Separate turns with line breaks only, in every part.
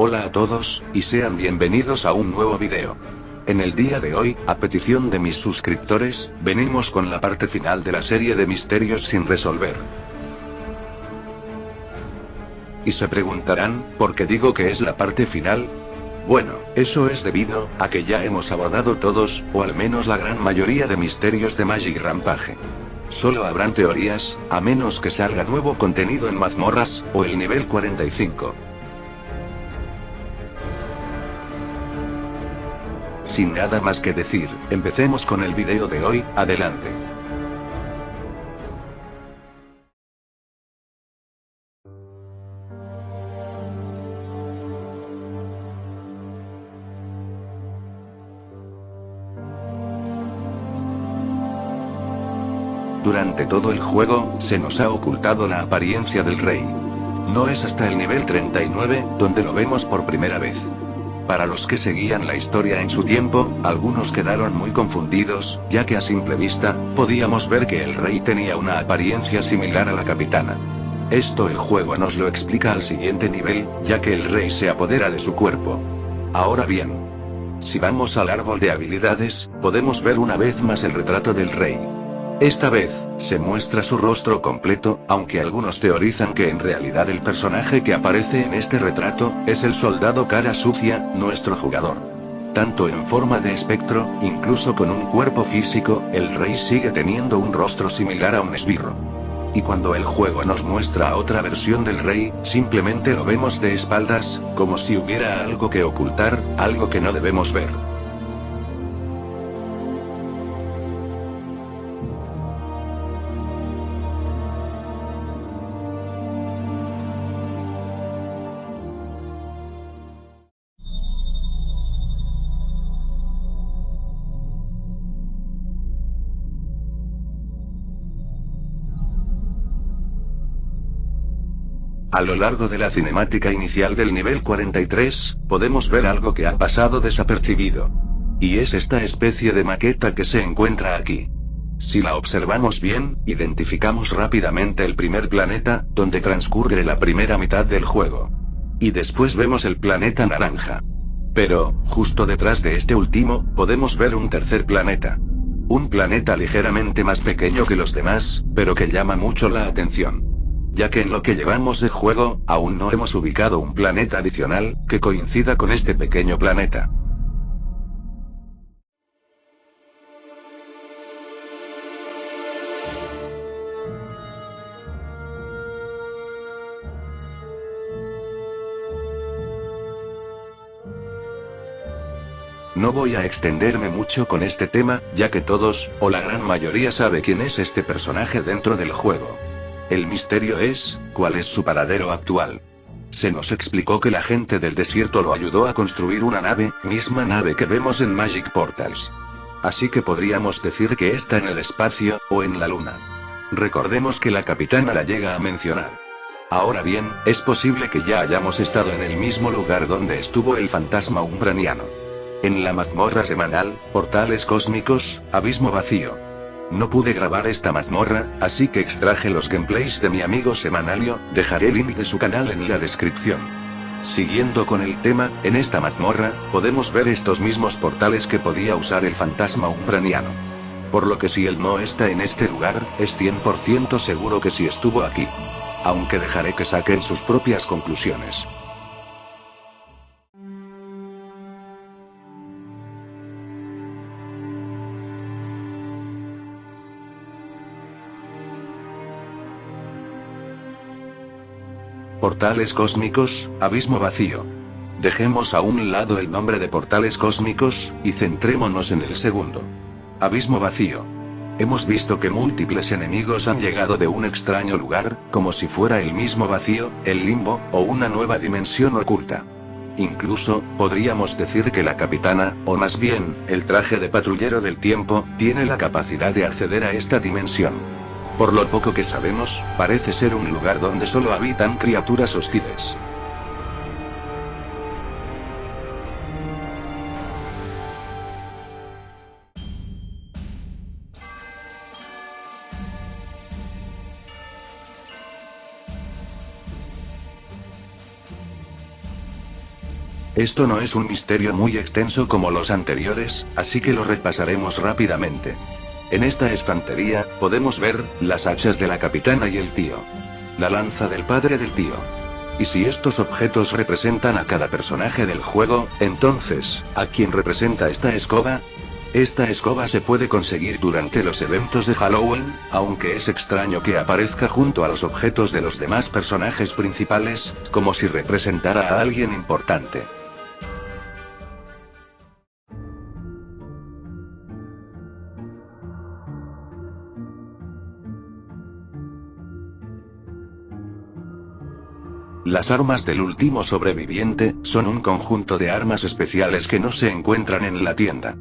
Hola a todos, y sean bienvenidos a un nuevo video. En el día de hoy, a petición de mis suscriptores, venimos con la parte final de la serie de misterios sin resolver. Y se preguntarán, ¿por qué digo que es la parte final? Bueno, eso es debido a que ya hemos abordado todos, o al menos la gran mayoría de misterios de Magic Rampage. Solo habrán teorías, a menos que salga nuevo contenido en mazmorras, o el nivel 45. Sin nada más que decir, empecemos con el video de hoy, adelante. Durante todo el juego, se nos ha ocultado la apariencia del rey. No es hasta el nivel 39, donde lo vemos por primera vez. Para los que seguían la historia en su tiempo, algunos quedaron muy confundidos, ya que a simple vista, podíamos ver que el rey tenía una apariencia similar a la capitana. Esto el juego nos lo explica al siguiente nivel, ya que el rey se apodera de su cuerpo. Ahora bien, si vamos al árbol de habilidades, podemos ver una vez más el retrato del rey. Esta vez, se muestra su rostro completo, aunque algunos teorizan que en realidad el personaje que aparece en este retrato, es el soldado cara sucia, nuestro jugador. Tanto en forma de espectro, incluso con un cuerpo físico, el rey sigue teniendo un rostro similar a un esbirro. Y cuando el juego nos muestra otra versión del rey, simplemente lo vemos de espaldas, como si hubiera algo que ocultar, algo que no debemos ver. A lo largo de la cinemática inicial del nivel 43, podemos ver algo que ha pasado desapercibido. Y es esta especie de maqueta que se encuentra aquí. Si la observamos bien, identificamos rápidamente el primer planeta, donde transcurre la primera mitad del juego. Y después vemos el planeta naranja. Pero, justo detrás de este último, podemos ver un tercer planeta. Un planeta ligeramente más pequeño que los demás, pero que llama mucho la atención. Ya que en lo que llevamos de juego, aún no hemos ubicado un planeta adicional, que coincida con este pequeño planeta. No voy a extenderme mucho con este tema, ya que todos, o la gran mayoría sabe quién es este personaje dentro del juego. El misterio es, ¿cuál es su paradero actual? Se nos explicó que la gente del desierto lo ayudó a construir una nave, misma nave que vemos en Magic Portals. Así que podríamos decir que está en el espacio, o en la luna. Recordemos que la capitana la llega a mencionar. Ahora bien, es posible que ya hayamos estado en el mismo lugar donde estuvo el fantasma umbraniano. En la mazmorra semanal, Portales Cósmicos, Abismo Vacío. No pude grabar esta mazmorra, así que extraje los gameplays de mi amigo Semanalio, dejaré el link de su canal en la descripción. Siguiendo con el tema, en esta mazmorra, podemos ver estos mismos portales que podía usar el fantasma umbraniano. Por lo que si él no está en este lugar, es 100% seguro que sí estuvo aquí. Aunque dejaré que saquen sus propias conclusiones. Portales Cósmicos, Abismo Vacío. Dejemos a un lado el nombre de Portales Cósmicos, y centrémonos en el segundo. Abismo Vacío. Hemos visto que múltiples enemigos han llegado de un extraño lugar, como si fuera el mismo vacío, el limbo, o una nueva dimensión oculta. Incluso, podríamos decir que la capitana, o más bien, el traje de patrullero del tiempo, tiene la capacidad de acceder a esta dimensión. Por lo poco que sabemos, parece ser un lugar donde solo habitan criaturas hostiles. Esto no es un misterio muy extenso como los anteriores, así que lo repasaremos rápidamente. En esta estantería, podemos ver las hachas de la capitana y el tío. La lanza del padre del tío. Y si estos objetos representan a cada personaje del juego, entonces, ¿a quién representa esta escoba? Esta escoba se puede conseguir durante los eventos de Halloween, aunque es extraño que aparezca junto a los objetos de los demás personajes principales, como si representara a alguien importante. Las armas del último sobreviviente son un conjunto de armas especiales que no se encuentran en la tienda.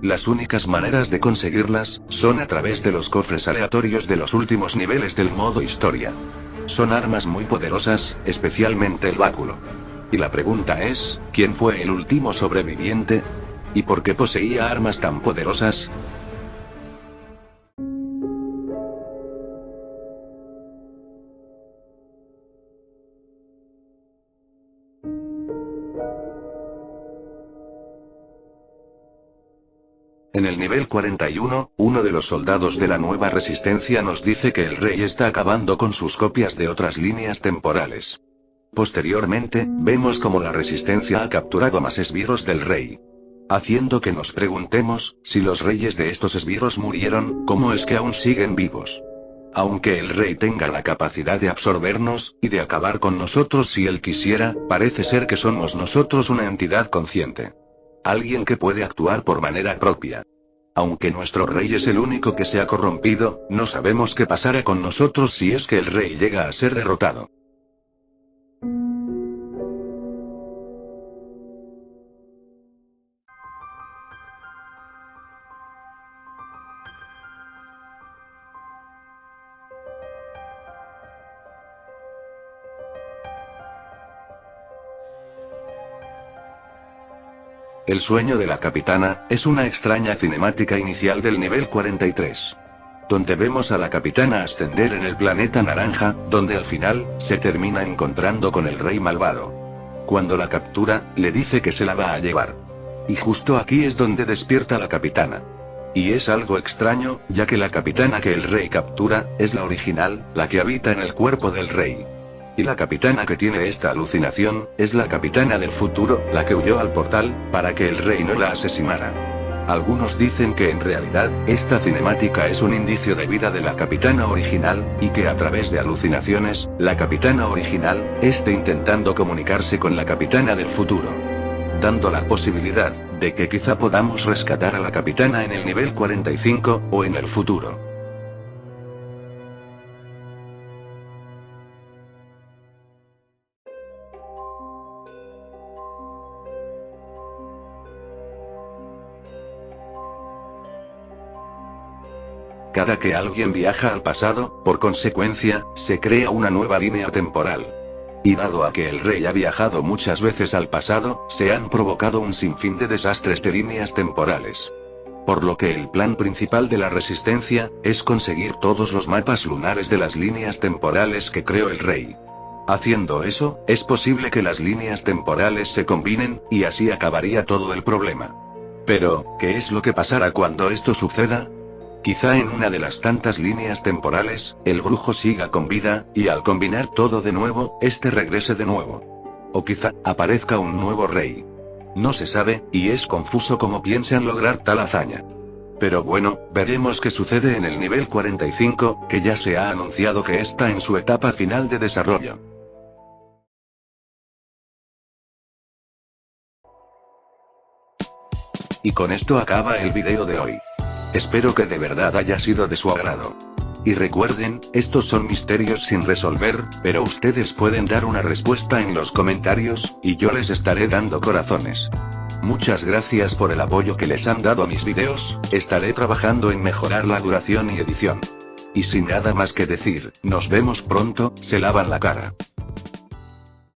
Las únicas maneras de conseguirlas son a través de los cofres aleatorios de los últimos niveles del modo historia. Son armas muy poderosas, especialmente el báculo. Y la pregunta es, ¿quién fue el último sobreviviente? ¿Y por qué poseía armas tan poderosas? En el nivel 41, uno de los soldados de la nueva resistencia nos dice que el rey está acabando con sus copias de otras líneas temporales. Posteriormente, vemos cómo la resistencia ha capturado más esbirros del rey. Haciendo que nos preguntemos, si los reyes de estos esbirros murieron, ¿cómo es que aún siguen vivos? Aunque el rey tenga la capacidad de absorbernos, y de acabar con nosotros si él quisiera, parece ser que somos nosotros una entidad consciente. Alguien que puede actuar por manera propia. Aunque nuestro rey es el único que se ha corrompido, no sabemos qué pasará con nosotros si es que el rey llega a ser derrotado. El sueño de la capitana es una extraña cinemática inicial del nivel 43. Donde vemos a la capitana ascender en el planeta naranja, donde al final, se termina encontrando con el rey malvado. Cuando la captura, le dice que se la va a llevar. Y justo aquí es donde despierta la capitana. Y es algo extraño, ya que la capitana que el rey captura, es la original, la que habita en el cuerpo del rey. Y la capitana que tiene esta alucinación, es la capitana del futuro, la que huyó al portal, para que el rey no la asesinara. Algunos dicen que en realidad, esta cinemática es un indicio de vida de la capitana original, y que a través de alucinaciones, la capitana original, esté intentando comunicarse con la capitana del futuro. Dando la posibilidad, de que quizá podamos rescatar a la capitana en el nivel 45, o en el futuro. Cada que alguien viaja al pasado, por consecuencia, se crea una nueva línea temporal. Y dado a que el rey ha viajado muchas veces al pasado, se han provocado un sinfín de desastres de líneas temporales. Por lo que el plan principal de la resistencia, es conseguir todos los mapas lunares de las líneas temporales que creó el rey. Haciendo eso, es posible que las líneas temporales se combinen, y así acabaría todo el problema. Pero, ¿qué es lo que pasará cuando esto suceda? Quizá en una de las tantas líneas temporales, el brujo siga con vida, y al combinar todo de nuevo, este regrese de nuevo. O quizá, aparezca un nuevo rey. No se sabe, y es confuso cómo piensan lograr tal hazaña. Pero bueno, veremos qué sucede en el nivel 45, que ya se ha anunciado que está en su etapa final de desarrollo. Y con esto acaba el video de hoy. Espero que de verdad haya sido de su agrado. Y recuerden, estos son misterios sin resolver, pero ustedes pueden dar una respuesta en los comentarios, y yo les estaré dando corazones. Muchas gracias por el apoyo que les han dado a mis videos, estaré trabajando en mejorar la duración y edición. Y sin nada más que decir, nos vemos pronto, se lavan la cara.